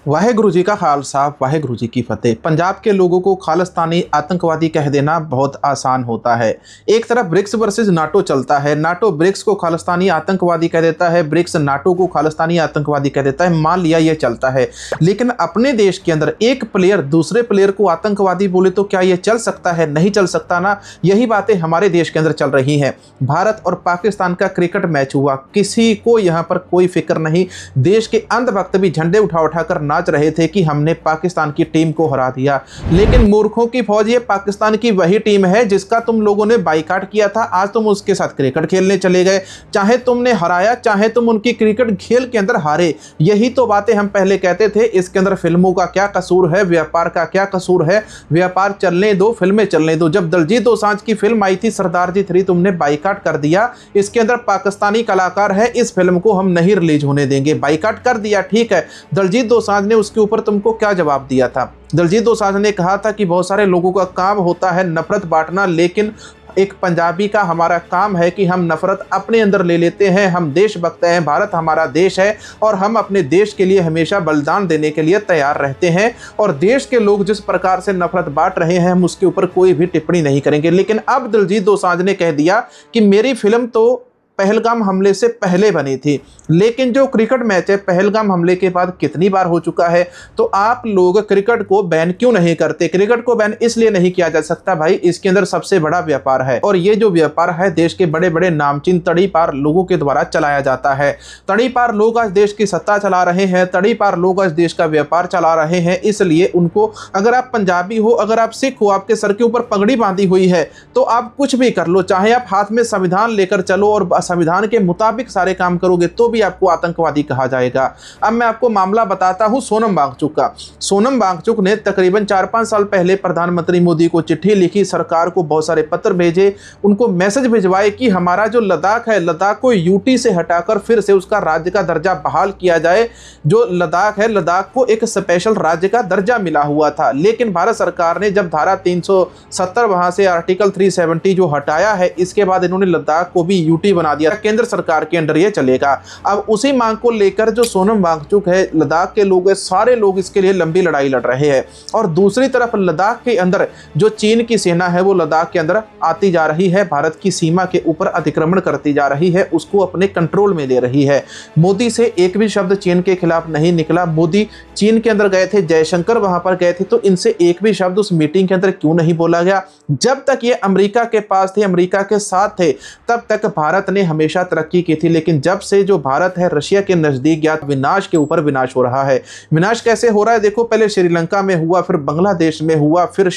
वाहेगुरु जी का खालसा, वाहेगुरु जी की फतेह। पंजाब के लोगों को खालिस्तानी आतंकवादी कह देना बहुत आसान होता है। एक तरफ ब्रिक्स वर्सेस नाटो चलता है, नाटो ब्रिक्स को खालिस्तानी आतंकवादी कह देता है, ब्रिक्स नाटो को खालिस्तानी आतंकवादी कह देता है। मान लिया ये चलता है, लेकिन अपने देश के अंदर एक प्लेयर दूसरे प्लेयर को आतंकवादी बोले तो क्या ये चल सकता है? नहीं चल सकता ना। यही बातें हमारे देश के अंदर चल रही हैं। भारत और पाकिस्तान का क्रिकेट मैच हुआ, किसी को यहाँ पर कोई फिक्र नहीं। देश के अंधभक्त भी झंडे उठा उठाकर नाच रहे थे कि हमने पाकिस्तान की टीम को हरा दिया। लेकिन मूर्खों की फौज ये पाकिस्तान की वही टीम है जिसका तुम लोगों ने बाइकाट किया था। आज तुम उसके साथ क्रिकेट खेलने चले गए, चाहे तुमने हराया चाहे तुम उनकी क्रिकेट खेल के अंदर हारे। यही तो बातें हम पहले कहते थे। इसके अंदर फिल्मों का क्या कसूर है, व्यापार का क्या कसूर है? व्यापार चलने दो, फिल्में चलने दो। जब दलजीत दोसांझ की फिल्म आई थी सरदार जी 3, तुमने बाइकाट कर दिया। इसके अंदर पाकिस्तानी कलाकार है, इस फिल्म को हम नहीं रिलीज होने देंगे। बाइकाट कर दिया, ठीक है। दलजीत दोसांझ ने उसके ऊपर तुमको क्या जवाब दिया था? दलजीत दोसांझ ने कहा था कि बहुत सारे लोगों का काम होता है नफरत बांटना, लेकिन एक पंजाबी का हमारा काम है कि हम नफरत अपने अंदर ले लेते हैं। हम देशभक्त हैं, भारत हमारा देश है और हम अपने देश के लिए हमेशा बलिदान देने के लिए तैयार रहते हैं। और देश के लोग जिस प्रकार से नफरत बांट रहे हैं, हम उसके ऊपर कोई भी टिप्पणी नहीं करेंगे। लेकिन अब दलजीत दोसांझ ने कह दिया कि मेरी फिल्म तो पहलगाम हमले से पहले बनी थी, लेकिन जो क्रिकेट मैच है पहलगाम हमले के बाद कितनी बार हो चुका है। तो आप लोग क्रिकेट को बैन क्यों नहीं करते? क्रिकेट को बैन इसलिए नहीं किया जा सकता भाई, इसके अंदर सबसे बड़ा व्यापार है और ये जो व्यापार है देश के बड़े बड़े नामचीन तड़ीपार लोगों के द्वारा चलाया जाता है। तड़ीपार लोग आज देश की सत्ता चला रहे हैं, तड़ीपार लोग आज देश का व्यापार चला रहे हैं। इसलिए उनको, अगर आप पंजाबी हो, अगर आप सिख हो, आपके सर के ऊपर पगड़ी बांधी हुई है, तो आप कुछ भी कर लो, चाहे आप हाथ में संविधान लेकर चलो और संविधान के मुताबिक सारे काम करोगे, तो भी आपको आतंकवादी कहा जाएगा। अब मैं आपको मामला बताता हूं सोनम वांगचुक का। सोनम वांगचुक ने तकरीबन 4-5 साल पहले प्रधानमंत्री मोदी को चिट्ठी लिखी, सरकार को बहुत सारे पत्र भेजे, उनको मैसेज भिजवाए कि हमारा जो लद्दाख है, लद्दाख को यूटी से हटाकर फिर से उसका राज्य का दर्जा बहाल किया जाए। जो लद्दाख है, लद्दाख को एक स्पेशल राज्य का दर्जा मिला हुआ था, लेकिन भारत सरकार ने जब धारा 370 वहां से आर्टिकल 370 जो हटाया है, इसके बाद इन्होंने लद्दाख को भी यूटी बना दिया। केंद्र सरकार के अंडर ये चलेगा। अब उसी मांग को लेकर जो सोनम वांगचुक है, लद्दाख के लोग है, सारे लोग इसके लिए लंबी लड़ाई लड़ रहे हैं। और दूसरी तरफ लद्दाख के अंदर जो चीन की सेना है वो लद्दाख के अंदर आती जा रही है, भारत की सीमा के ऊपर अतिक्रमण करती जा रही है, उसको अपने कंट्रोल में ले रही है। मोदी से एक भी शब्द चीन के खिलाफ नहीं निकला। मोदी चीन के अंदर गए थे, जयशंकर वहां पर गए थे, तो इनसे एक भी शब्द उस मीटिंग के अंदर क्यों नहीं बोला गया? जब तक ये अमेरिका के पास थे, अमेरिका के साथ थे, तब तक भारत ने हमेशा तरक्की की थी। लेकिन जब से जो भारत है रशिया के नजदीक गया, विनाश के ऊपर विनाश हो रहा है। विनाश कैसे हो रहा है? देखो, पहले श्रीलंका में हुआ, फिर बांग्लादेश में हुआ, फिर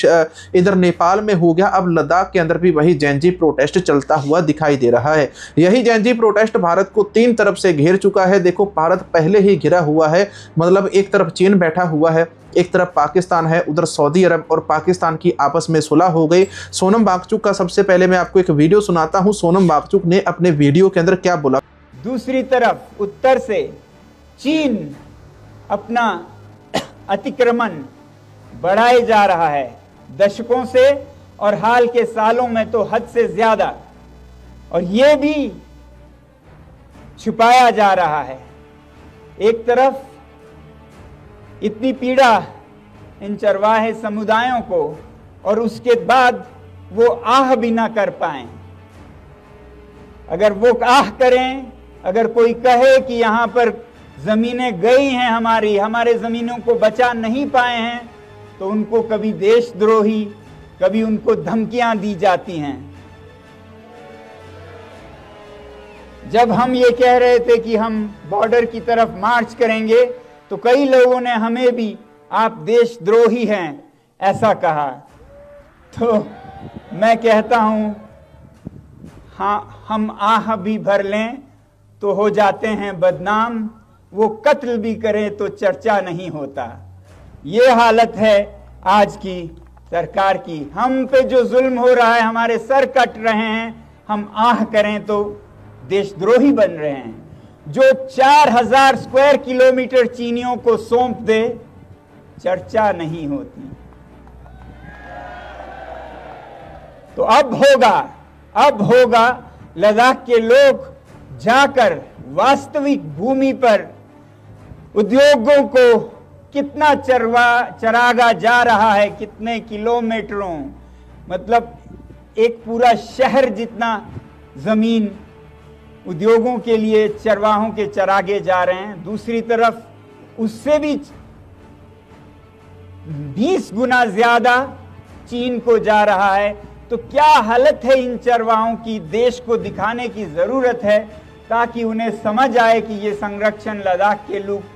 इधर नेपाल में हो गया, अब लद्दाख के अंदर भी वही जैनजी प्रोटेस्ट चलता हुआ दिखाई दे रहा है। यही जैनजी प्रोटेस्ट भारत को 3 तरफ से घेर चुका है। देखो, भारत पहले ही घिरा हुआ है, मतलब एक तरफ चीन बैठा हुआ है, एक तरफ पाकिस्तान है, उधर सऊदी अरब और पाकिस्तान की आपस में सुलह हो गई। सोनम वांगचुक का सबसे पहले मैं आपको एक वीडियो सुनाता हूं। सोनम वांगचुक ने अपने वीडियो के अंदर क्या बोला। दूसरी तरफ उत्तर से चीन अपना अतिक्रमण बढ़ाए जा रहा है दशकों से, और हाल के सालों में तो हद से ज्यादा, और ये भी छुपाया जा रहा है। एक तरफ इतनी पीड़ा इन चरवाहे समुदायों को, और उसके बाद वो आह भी ना कर पाए। अगर वो आह करें, अगर कोई कहे कि यहां पर जमीनें गई हैं हमारे जमीनों को बचा नहीं पाए हैं, तो उनको कभी देशद्रोही, कभी उनको धमकियां दी जाती हैं। जब हम ये कह रहे थे कि हम बॉर्डर की तरफ मार्च करेंगे, तो कई लोगों ने हमें भी आप देशद्रोही हैं ऐसा कहा। तो मैं कहता हूं, हाँ, हम आह भी भर लें तो हो जाते हैं बदनाम, वो कत्ल भी करें तो चर्चा नहीं होता। ये हालत है आज की सरकार की। हम पे जो जुल्म हो रहा है, हमारे सर कट रहे हैं, हम आह करें तो देशद्रोही बन रहे हैं। जो 4000 स्क्वायर किलोमीटर चीनियों को सौंप दे, चर्चा नहीं होती। तो अब होगा लद्दाख के लोग जाकर वास्तविक भूमि पर उद्योगों को कितना चरागा जा रहा है, कितने किलोमीटरों, मतलब एक पूरा शहर जितना जमीन उद्योगों के लिए चरवाहों के चरागे जा रहे हैं। दूसरी तरफ उससे भी 20 गुना ज्यादा चीन को जा रहा है। तो क्या हालत है इन चरवाहों की, देश को दिखाने की जरूरत है ताकि उन्हें समझ आए कि ये संरक्षण लद्दाख के लोग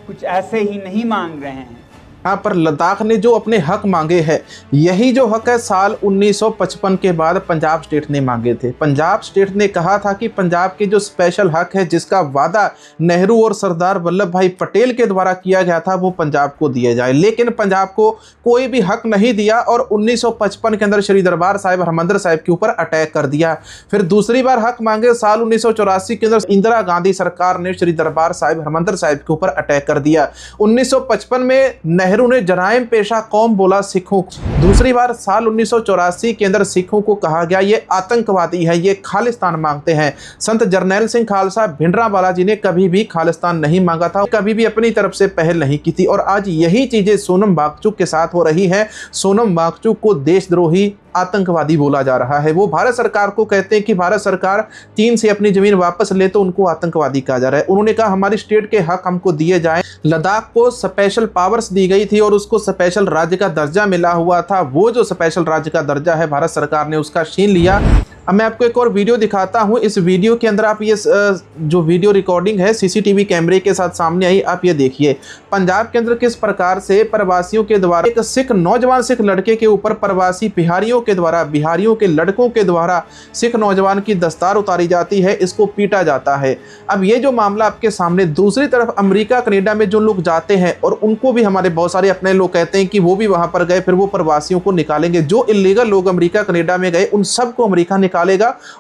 कुछ ऐसे ही नहीं मांग रहे हैं। यहाँ पर लद्दाख ने जो अपने हक मांगे हैं, यही जो हक है साल 1955 के बाद पंजाब स्टेट ने मांगे थे। पंजाब स्टेट ने कहा था कि पंजाब के जो स्पेशल हक है, जिसका वादा नेहरू और सरदार वल्लभ भाई पटेल के द्वारा किया गया था, वो पंजाब को दिया जाए। लेकिन पंजाब को कोई भी हक नहीं दिया और 1955 के अंदर श्री दरबार साहिब हरमंदिर साहिब के ऊपर अटैक कर दिया। फिर दूसरी बार हक मांगे साल 1984 के अंदर इंदिरा गांधी सरकार ने श्री दरबार साहिब हरमंदिर साहिब के ऊपर अटैक कर दिया। 1955 में नेहरू ने जराइम पेशा कौम बोला सिखों। दूसरी बार साल 1984 के अंदर सिखों को कहा गया ये आतंकवादी है, ये खालिस्तान मांगते हैं। संत जरनैल सिंह खालसा भिंडरावाला जी ने कभी भी खालिस्तान नहीं मांगा था, कभी भी अपनी तरफ से पहल नहीं की थी। और आज यही चीजें सोनम वांगचुक के साथ हो रही है। सोनम वांगचुक को देशद्रोही आतंकवादी बोला जा रहा है। वो भारत सरकार को कहते हैं कि भारत सरकार चीन से अपनी जमीन वापस ले तो उनको आतंकवादी कहा जा रहा है। उन्होंने कहा हमारी स्टेट के हक हमको दिए जाएं। लद्दाख को स्पेशल पावर्स दी गई थी और उसको स्पेशल राज्य का दर्जा मिला हुआ था। वो जो स्पेशल राज्य का दर्जा है, भारत सरकार ने उसका छीन लिया। अब मैं आपको एक और वीडियो दिखाता हूं। इस वीडियो के अंदर आप ये जो वीडियो रिकॉर्डिंग है सीसीटीवी कैमरे के साथ सामने आई, आप ये देखिए पंजाब के अंदर किस प्रकार से प्रवासियों के द्वारा एक सिख नौजवान सिख लड़के के ऊपर प्रवासी बिहारियों के द्वारा, बिहारियों के लड़कों के द्वारा सिख नौजवान की दस्तार उतारी जाती है, इसको पीटा जाता है। अब ये जो मामला आपके सामने। दूसरी तरफ अमेरिका कनाडा में जो लोग जाते हैं और उनको भी हमारे बहुत सारे अपने लोग कहते हैं कि वो भी वहां पर गए, फिर वो प्रवासियों को निकालेंगे। जो इलीगल लोग अमेरिका कनाडा में गए उन सबको अमेरिका निकालेगा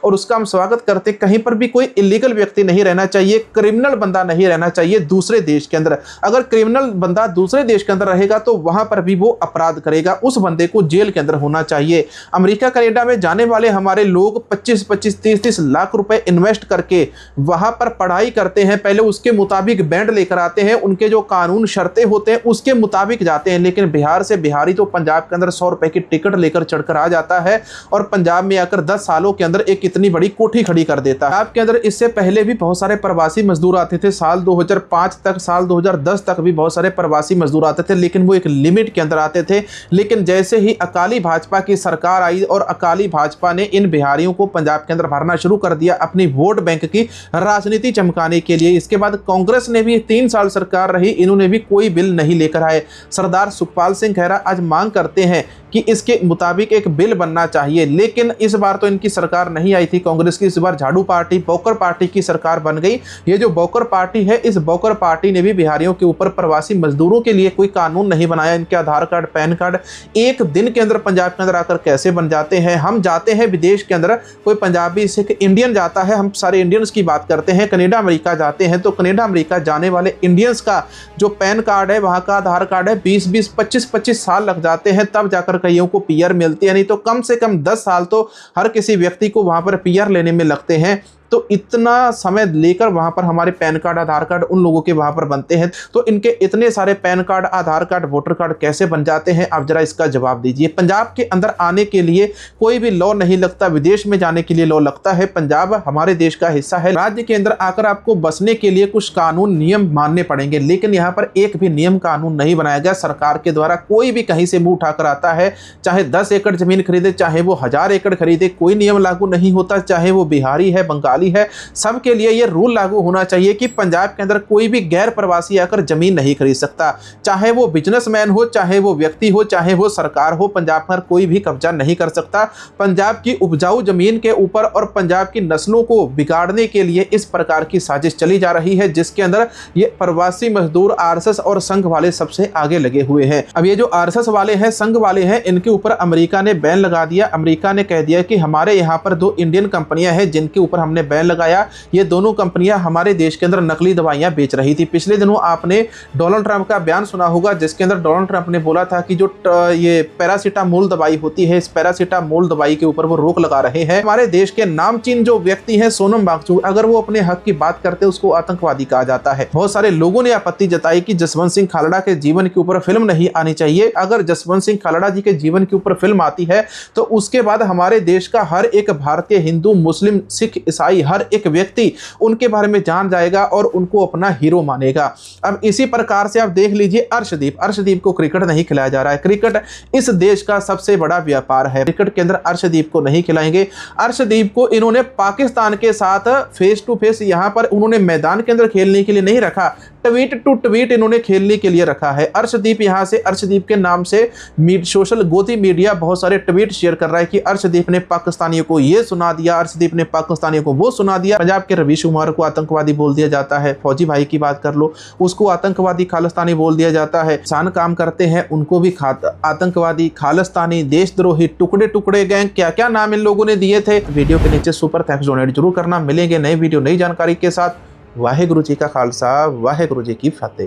और उसका हम स्वागत करते। कहीं पर भी कोई इलीगल व्यक्ति नहीं रहना चाहिए, क्रिमिनल बंदा नहीं रहना चाहिए दूसरे देश के अंदर। अगर क्रिमिनल बंदा दूसरे देश के अंदर रहेगा तो वहां पर भी वो अपराध करेगा, उस बंदे को जेल के अंदर होना चाहिए। अमेरिका कनाडा में जाने वाले हमारे लोग 25-25, 30-30 लाख रुपए इन्वेस्ट करके वहां पर पढ़ाई करते हैं। पहले उसके मुताबिक बैंड लेकर आते हैं, उनके जो कानून शर्तें होते हैं उसके मुताबिक जाते हैं। लेकिन बिहार से बिहारी तो पंजाब के अंदर 100 रुपए की टिकट लेकर चढ़कर आ जाता है और पंजाब में आकर 10 सालों के अंदर एक इतनी बड़ी कोठी खड़ी कर देता है। आपके अंदर इससे पहले भी बहुत सारे प्रवासी मजदूर आते थे। साल 2005 तक, साल 2010 तक भी बहुत सारे प्रवासी मजदूर आते थे, लेकिन वो एक लिमिट के अंदर आते थे। लेकिन जैसे ही अकाली भाजपा की सरकार आई और अकाली भाजपा ने इन बिहारियों को पंजाब के अंदर भरना शुरू कर दिया अपनी वोट बैंक की राजनीति चमकाने के लिए। इसके बाद कांग्रेस ने भी 3 साल सरकार रही, इन्होंने भी कोई बिल नहीं लेकर आए। सरदार सुखपाल सिंह खैरा आज मांग करते हैं कि इसके मुताबिक एक बिल बनना चाहिए, लेकिन इस बार तो इनकी सरकार नहीं आई थी कांग्रेस की। इस बार झाड़ू पार्टी, बोकर पार्टी की सरकार बन गई। ये जो बोकर पार्टी है, इस बोकर पार्टी ने भी बिहारियों के ऊपर, प्रवासी मजदूरों के लिए कोई कानून नहीं बनाया। इनके आधार कार्ड, पैन कार्ड एक दिन के अंदर पंजाब के अंदर आकर कैसे बन जाते हैं। हम जाते हैं विदेश के अंदर, कोई पंजाबी सिख इंडियन जाता है, हम सारे इंडियंस की बात करते हैं, कनाडा अमेरिका जाते हैं तो कनाडा अमेरिका जाने वाले इंडियंस का जो पैन कार्ड है, वहां का आधार कार्ड है, 20-20, 25-25 साल लग जाते हैं, तब जाकर कईयों को पीआर मिलती है। नहीं तो कम से कम 10 साल तो हर किसी व्यक्ति को वहां पर पीआर लेने में लगते हैं। तो इतना समय लेकर वहां पर हमारे पैन कार्ड, आधार कार्ड उन लोगों के वहां पर बनते हैं। तो इनके इतने सारे पैन कार्ड, आधार कार्ड, वोटर कार्ड कैसे बन जाते हैं, आप जरा इसका जवाब दीजिए। पंजाब के अंदर आने के लिए कोई भी लॉ नहीं लगता, विदेश में जाने के लिए लॉ लगता है। पंजाब हमारे देश का हिस्सा है। राज्य के अंदर आकर आपको बसने के लिए कुछ कानून, नियम मानने पड़ेंगे, लेकिन यहाँ पर एक भी नियम कानून नहीं बनाया गया सरकार के द्वारा। कोई भी कहीं से मुंह उठाकर आता है, चाहे 10 एकड़ जमीन खरीदे, चाहे वो 1000 एकड़ खरीदे, कोई नियम लागू नहीं होता। चाहे वो बिहारी है, बंगाली है, सबके लिए यह रूल लागू होना चाहिए कि पंजाब के अंदर कोई भी गैर प्रवासी आकर जमीन नहीं खरीद सकता। चाहे वो बिजनेसमैन हो, चाहे वो व्यक्ति हो, चाहे वो सरकार हो, पंजाब पर कोई भी कब्जा नहीं कर सकता। पंजाब की उपजाऊ जमीन के ऊपर और पंजाब की नस्लों को बिगाड़ने के लिए इस प्रकार की साजिश चली जा रही है, जिसके अंदर ये प्रवासी मजदूर, आरएसएस और संघ वाले सबसे आगे लगे हुए हैं। अब ये जो आरएसएस वाले हैं, संघ वाले हैं, इनके ऊपर अमेरिका ने बैन लगा दिया। अमेरिका ने कह दिया कि हमारे यहाँ पर 2 इंडियन कंपनियां हैं जिनके ऊपर हमने बैन लगाया। ये दोनों कंपनियां हमारे देश के अंदर नकली दवाइयां बेच रही थी। पिछले दिनों आपने डोनाल्ड ट्रंप का बयान सुना होगा, जिसके अंदर डोनाल्ड ट्रंप ने बोला था कि जो ये पैरासीटामोल दवाई होती है, इस पैरासीटामोल दवाई के ऊपर वो रोक लगा रहे हैं। हमारे देश के नामचीन जो व्यक्ति हैं सोनम वांगचुक, अगर वो अपने हक की बात करते हैं उसको आतंकवादी कहा जाता है। बहुत सारे लोगों ने आपत्ति जताई कि जसवंत सिंह खालड़ा के जीवन के ऊपर फिल्म नहीं आनी चाहिए। अगर जसवंत सिंह खालड़ा जी के जीवन के ऊपर फिल्म आती है तो उसके बाद हमारे देश का हर एक भारतीय, हिंदू, मुस्लिम, सिख, ईसाई हर एक व्यक्ति उनके बारे में जान जाएगा और उनको अपना हीरो मानेगा। अब इसी प्रकार से आप देख लीजिए अर्शदीप को क्रिकेट नहीं खिलाया जा रहा है। क्रिकेट इस देश का सबसे बड़ा व्यापार है। क्रिकेट के अंदर अर्शदीप को नहीं खिलाएंगे। अर्शदीप को इन्होंने पाकिस्तान के साथ फेस टू फेस यहां पर उन्होंने मैदान के अंदर खेलने के लिए नहीं रखा, ट्वीट टू ट्वीट इन्होंने खेलने के लिए रखा है। अर्शदीप यहां से अर्शदीप के नाम से सोशल गोदी मीडिया बहुत सारे ट्वीट शेयर कर रहा है कि अर्शदीप ने पाकिस्तानियों को ये सुना दिया, अर्शदीप ने पाकिस्तानियों को वो सुना दिया। पंजाब के रवीश कुमार को आतंकवादी बोल दिया जाता है। फौजी भाई की बात कर लो, उसको आतंकवादी खालिस्तानी बोल दिया जाता है। किसान काम करते हैं उनको भी आतंकवादी, खालिस्तानी, देशद्रोही, टुकड़े टुकड़े गैंग, क्या क्या नाम इन लोगों ने दिए थे। वीडियो के नीचे सुपर थैंक्स डोनेट जरूर करना। मिलेंगे नई वीडियो नई जानकारी के साथ। वाहेगुरु जी का खालसा, वाहेगुरु जी की फतेह।